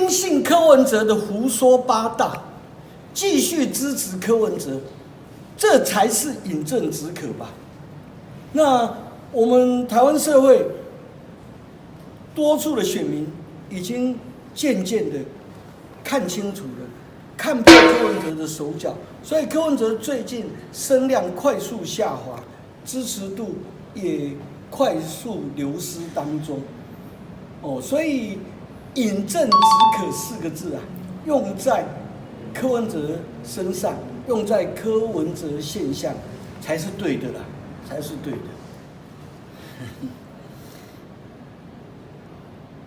听信柯文哲的胡说八道，继续支持柯文哲，这才是饮鸩止渴吧？那我们台湾社会多数的选民已经渐渐的看清楚了，看破柯文哲的手脚，所以柯文哲最近声量快速下滑，支持度也快速流失当中。所以饮鸩止渴4个字啊，用在柯文哲身上，用在柯文哲现象，才是对的啦，才是对的。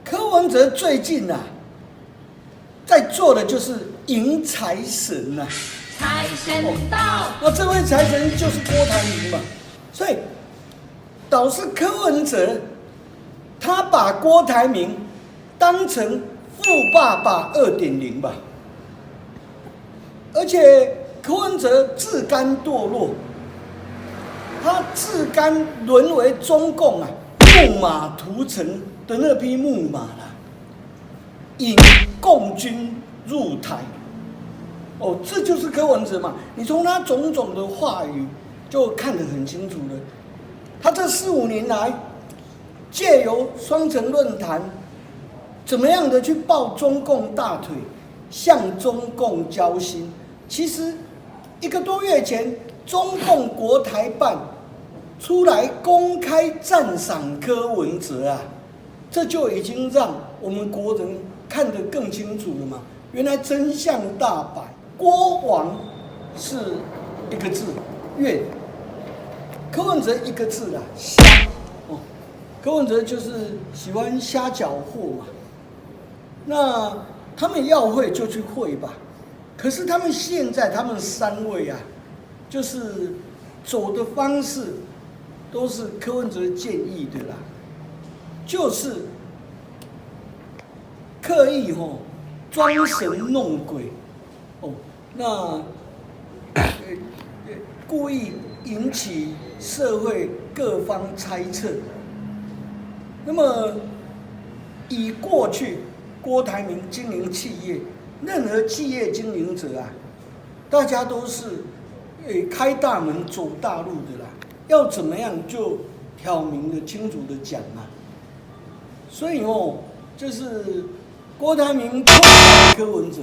柯文哲最近啊，在做的就是迎财神呐、财神到，那这位财神就是郭台铭嘛，所以导致柯文哲他把郭台铭当成富爸爸2.0吧，而且柯文哲自甘堕落，他自甘沦为中共木马屠城的那匹木马啦，引共军入台。这就是柯文哲嘛，你从他种种的话语就看得很清楚了。他这4、5年来，借由双城论坛，怎么样的去抱中共大腿，向中共交心。其实1个多月前，中共国台办出来公开赞赏柯文哲啊，这就已经让我们国人看得更清楚了嘛。原来真相大白，郭王是1个字，怨；柯文哲1个字啦，瞎。柯文哲就是喜欢瞎搅和嘛。那他们要会就去会吧。可是他们现在他们3位啊，就是走的方式都是柯文哲建议的啦，就是刻意装神弄鬼那故意引起社会各方猜测。那么以过去郭台铭经营企业，任何企业经营者啊，大家都是开大门走大路的啦，要怎么样就挑明的清楚的讲啊。所以就是郭台铭柯文哲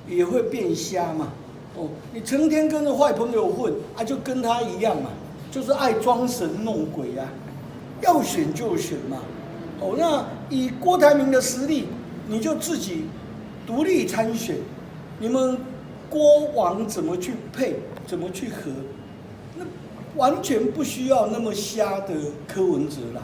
也会变瞎嘛。你成天跟着坏朋友混就跟他一样嘛，就是爱装神弄鬼啊，要选就选嘛。那以郭台铭的实力，你就自己独立参选，你们郭王怎么去配，怎么去合，那完全不需要那么瞎的柯文哲啦。